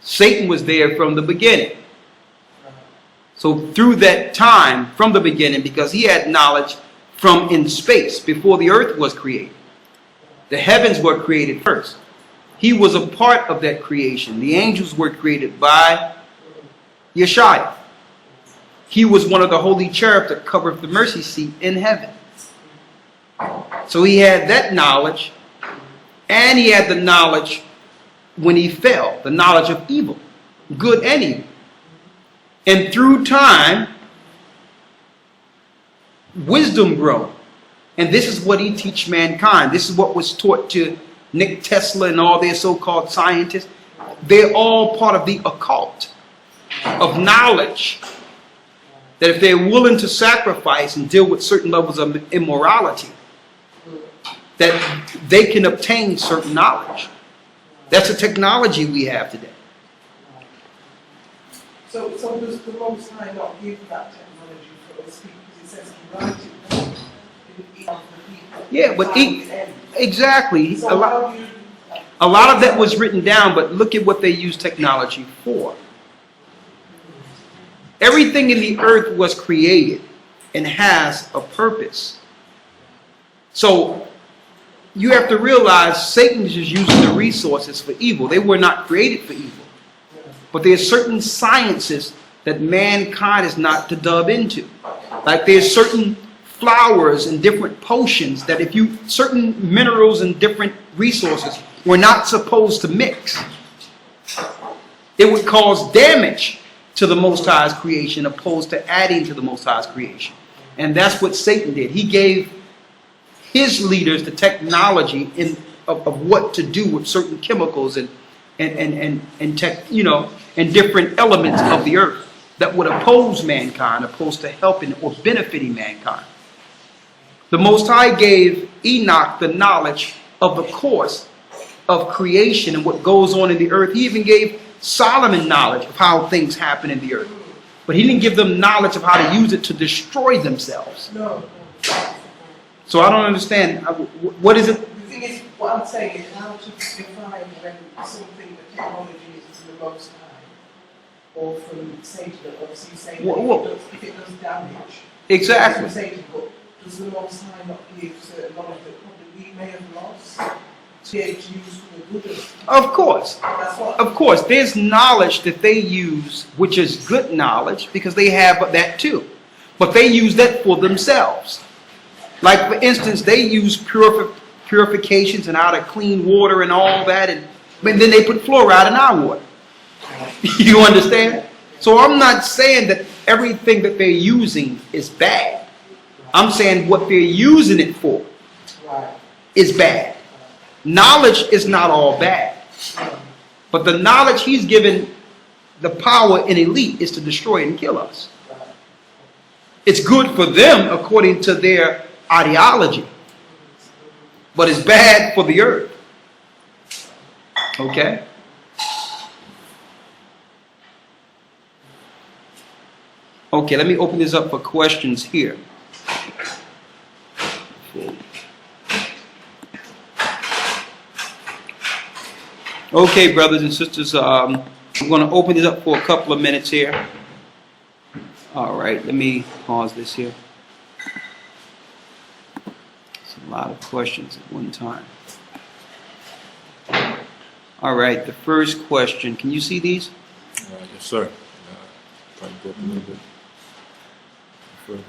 Satan was there from the beginning. So through that time, from the beginning, because he had knowledge from in space before the earth was created. The heavens were created first. He was a part of that creation. The angels were created by Yeshua. He was one of the holy cherubs that covered the mercy seat in heaven. So he had that knowledge, and he had the knowledge when he fell, the knowledge of evil, good and evil. And through time, wisdom grew. And this is what he teach mankind. This is what was taught to Nick Tesla and all their so-called scientists. They're all part of the occult of knowledge. That if they're willing to sacrifice and deal with certain levels of immorality, that they can obtain certain knowledge. That's the technology we have today. So does the Most High not give that technology for us people? Because it says he writes it down in the people. Yeah, but exactly. So a lot of that was written down, but look at what they use technology for. Everything in the earth was created and has a purpose. So you have to realize Satan is just using the resources for evil. They were not created for evil. But there's certain sciences that mankind is not to dub into. Like there's certain flowers and different potions that if you, certain minerals and different resources were not supposed to mix. It would cause damage to the Most High's creation opposed to adding to the Most High's creation. And that's what Satan did. He gave his leaders the technology of what to do with certain chemicals and tech, and different elements of the earth that would oppose mankind opposed to helping or benefiting mankind. The Most High gave Enoch the knowledge of the course of creation and what goes on in the earth. He even gave Solomon knowledge of how things happen in the earth. But he didn't give them knowledge of how to use it to destroy themselves. No. So I don't understand. What is it? The thing is, what I'm saying is how to define when something, the technology is from the Most High or from Satan. Obviously, Satan, if it does damage. Exactly. Satan, but does the Most High not give certain knowledge that probably we may have lost to be able to use for the good Of course. That's what. Of course. There's knowledge that they use, which is good knowledge, because they have that too. But they use that for themselves. Like, for instance, they use purifications and how to clean water and all that, and then they put fluoride in our water. You understand? So I'm not saying that everything that they're using is bad. I'm saying what they're using it for is bad. Knowledge is not all bad. But the knowledge he's given the power in elite is to destroy and kill us. It's good for them according to their ideology, but it's bad for the earth. Okay? Okay, let me open this up for questions here. Okay, brothers and sisters, I'm going to open this up for a couple of minutes here. All right, let me pause this here. It's a lot of questions at one time. All right, the first question. Can you see these? Yes, sir. Try to go up a little bit further.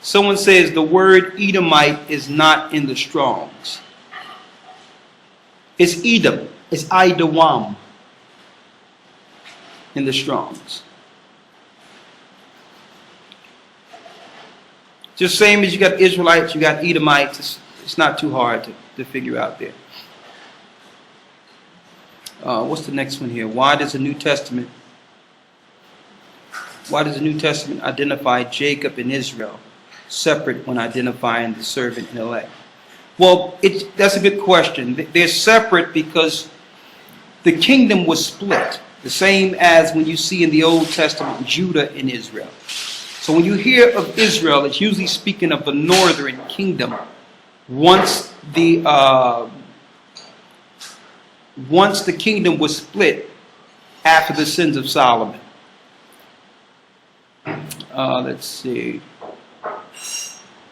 Someone says the word Edomite is not in the Strongs. It's Edom. It's Idawam in the Strongs. Just same as you got Israelites, you got Edomites. It's not too hard to figure out there. What's the next one here? Why does the New Testament identify Jacob and Israel separate when identifying the servant and elect? Well, that's a good question. They're separate because the kingdom was split, the same as when you see in the Old Testament Judah and Israel. So when you hear of Israel, it's usually speaking of the northern kingdom once the once the kingdom was split after the sins of Solomon. Let's see.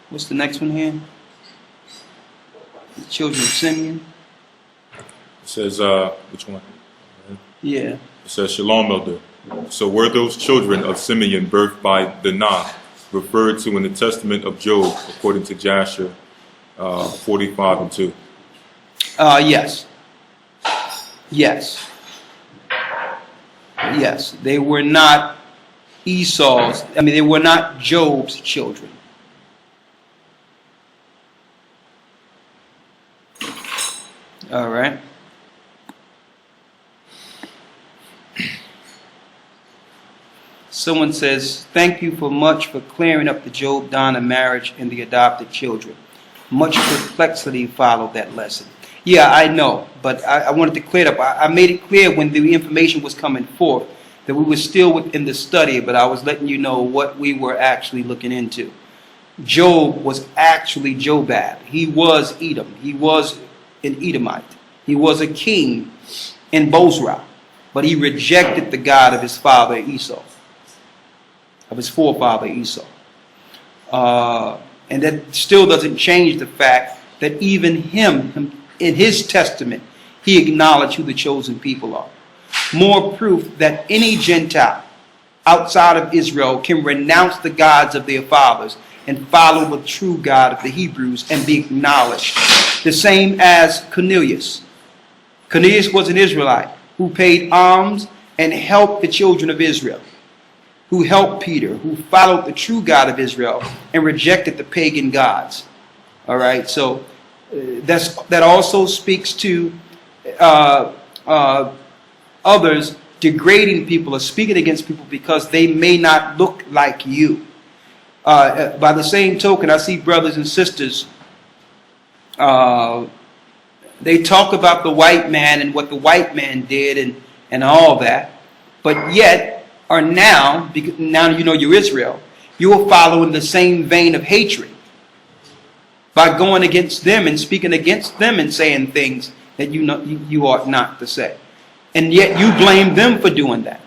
What's the next one here? The children of Simeon. It says, which one? Yeah. It says, Shalom, Elder. So were those children of Simeon birthed by Dinah referred to in the Testament of Job, according to Jasher 45:2? Yes. Yes. Yes. They were not Esau's. They were not Job's children. All right. Someone says, thank you for much for clearing up the Job Donna marriage and the adopted children. Much perplexity followed that lesson. Yeah, I know, but I wanted to clear it up. I made it clear when the information was coming forth that we were still within the study, but I was letting you know what we were actually looking into. Job was actually Jobab. He was Edom. He was an Edomite. He was a king in Bozrah, but he rejected the God of his father Esau, of his forefather Esau. And that still doesn't change the fact that even him, in his testament, he acknowledged who the chosen people are. More proof that any Gentile outside of Israel can renounce the gods of their fathers and follow the true God of the Hebrews and be acknowledged. The same as Cornelius. Cornelius was an Israelite who paid alms and helped the children of Israel, who helped Peter, who followed the true God of Israel and rejected the pagan gods. All right, so that also speaks to others degrading people or speaking against people because they may not look like you. By the same token, I see brothers and sisters, they talk about the white man and what the white man did and all that, but yet are now, because now you know you're Israel, you are following the same vein of hatred by going against them and speaking against them and saying things that you know you ought not to say. And yet you blame them for doing that.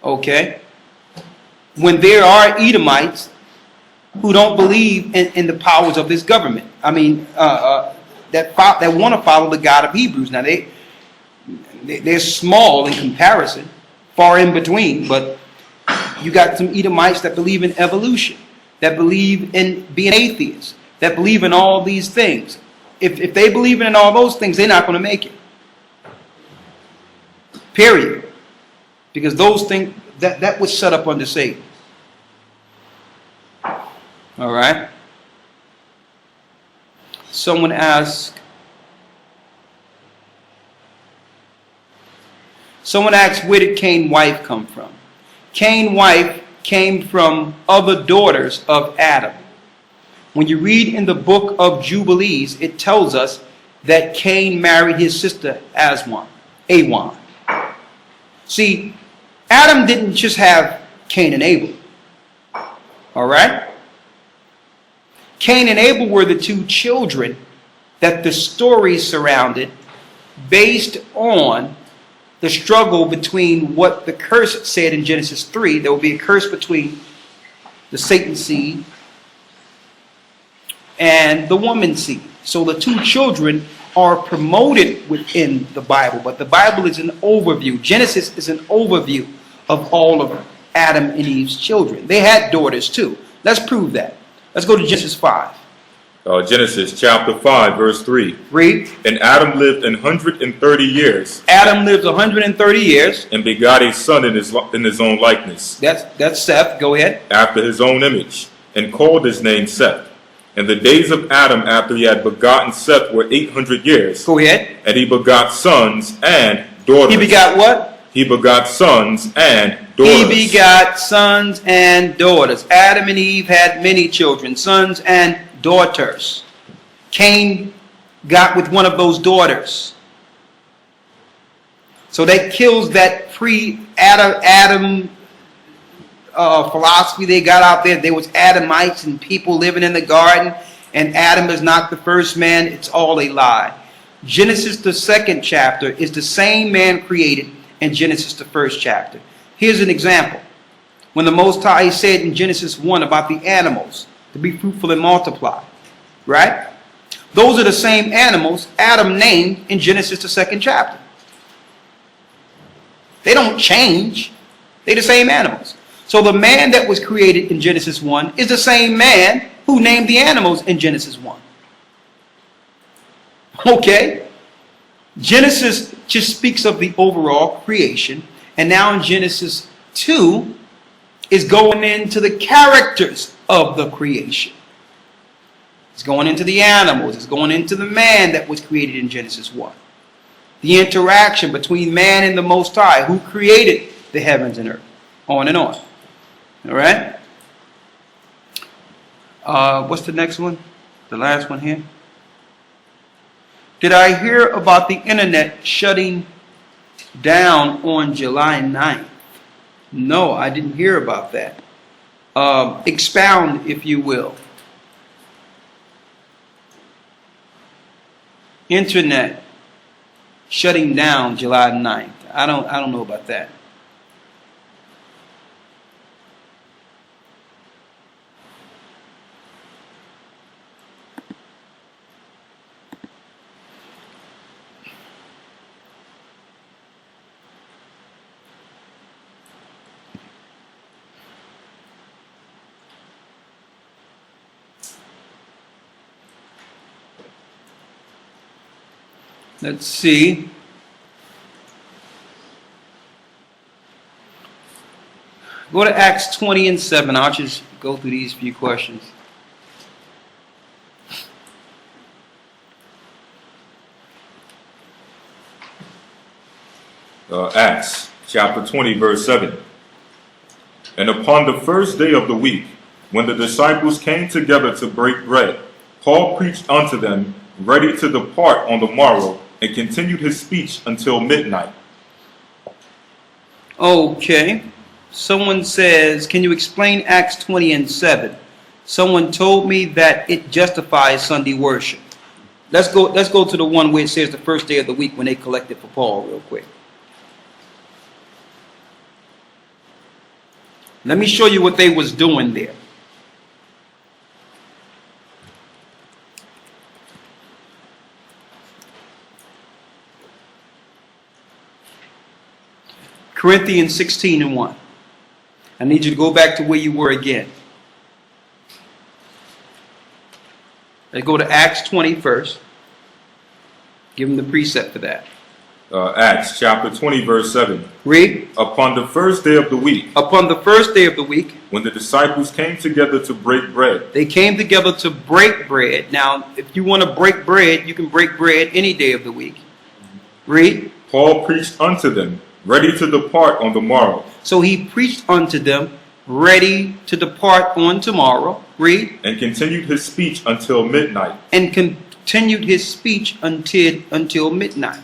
Okay? When there are Edomites who don't believe in the powers of this government. That want to follow the God of Hebrews. Now they're small in comparison, far in between, but you got some Edomites that believe in evolution, that believe in being atheists, that believe in all these things. If they believe in all those things, they're not going to make it. Period. Because those things, that was set up under Satan. All right. Someone asked, where did Cain's wife come from? Cain's wife came from other daughters of Adam. When you read in the book of Jubilees, it tells us that Cain married his sister Awan. See, Adam didn't just have Cain and Abel. All right? Cain and Abel were the two children that the story surrounded based on the struggle between what the curse said in Genesis 3. There will be a curse between the Satan seed and the woman seed. So the two children are promoted within the Bible, but the Bible is an overview. Genesis is an overview of all of Adam and Eve's children. They had daughters too. Let's prove that. Let's go to Genesis 5. Genesis chapter 5, verse 3. Read. And Adam lived 130 years. Adam lived 130 years. And begot a son in his own likeness. That's Seth. Go ahead. After his own image, and called his name Seth. And the days of Adam after he had begotten Seth were 800 years. Go ahead. And he begot sons and daughters. He begot what? He begot sons and daughters. He begot sons and daughters. Adam and Eve had many children, sons and daughters. Cain got with one of those daughters. So that kills that pre-Adam philosophy they got out there. There was Adamites and people living in the garden, and Adam is not the first man. It's all a lie. Genesis, the 2nd chapter, is the same man created in Genesis, the 1st chapter. Here's an example. When the Most High said in Genesis 1 about the animals to be fruitful and multiply, right? Those are the same animals Adam named in Genesis, the 2nd chapter. They don't change. They're the same animals. So the man that was created in Genesis 1 is the same man who named the animals in Genesis 1. Okay? Genesis just speaks of the overall creation. And now in Genesis 2 is going into the characters of the creation. It's going into the animals. It's going into the man that was created in Genesis 1. The interaction between man and the Most High, who created the heavens and earth. On and on. All right? What's the next one? The last one here. Did I hear about the internet shutting down on July 9th? No, I didn't hear about that. Expound, if you will. Internet shutting down July 9th. I don't know about that. Let's see. Go to Acts 20 and 7. I'll just go through these few questions. Acts chapter 20, verse 7. And upon the first day of the week, when the disciples came together to break bread, Paul preached unto them, ready to depart on the morrow, and continued his speech until midnight. Okay. Someone says, can you explain Acts 20 and 7? Someone told me that it justifies Sunday worship. Let's go to the one where it says the first day of the week when they collected for Paul real quick. Let me show you what they was doing there. Corinthians 16 and 1. I need you to go back to where you were again. Let's go to Acts 20 first. Give them the precept for that. Acts chapter 20, verse 7. Read. Upon the first day of the week, Upon the first day of the week, when the disciples came together to break bread. they came together to break bread. Now, if you want to break bread, you can break bread any day of the week. Read. Paul preached unto them, ready to depart on the morrow. So he preached unto them, ready to depart on tomorrow. Read. And continued his speech until midnight. And continued his speech until midnight.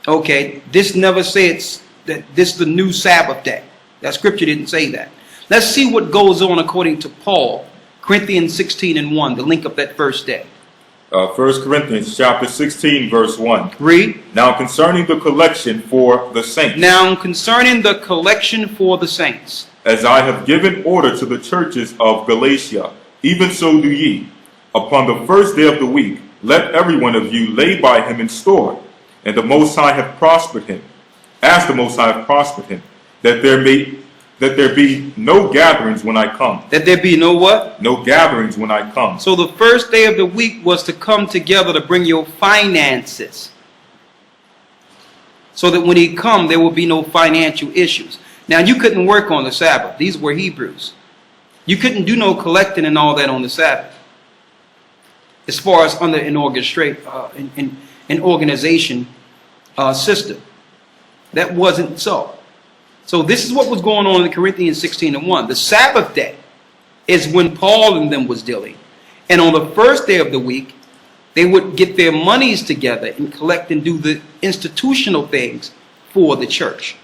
Okay, this never says that this is the new Sabbath day. That scripture didn't say that. Let's see what goes on according to Paul. Corinthians 16 and 1, the link of that first day. 1 Corinthians chapter 16, verse 1. Read. Now concerning the collection for the saints. Now concerning the collection for the saints. As I have given order to the churches of Galatia, even so do ye. Upon the first day of the week, let every one of you lay by him in store. And the Most High hath prospered him, as the Most High hath prospered him, that there be no gatherings when I come. That there be no what? No gatherings when I come. So the first day of the week was to come together to bring your finances. So that when he come, there will be no financial issues. Now you couldn't work on the Sabbath. These were Hebrews. You couldn't do no collecting and all that on the Sabbath. As far as under an an organization system. That wasn't so. So this is what was going on in Corinthians 16 and 1. The Sabbath day is when Paul and them was dealing. And on the first day of the week, they would get their monies together and collect and do the institutional things for the church.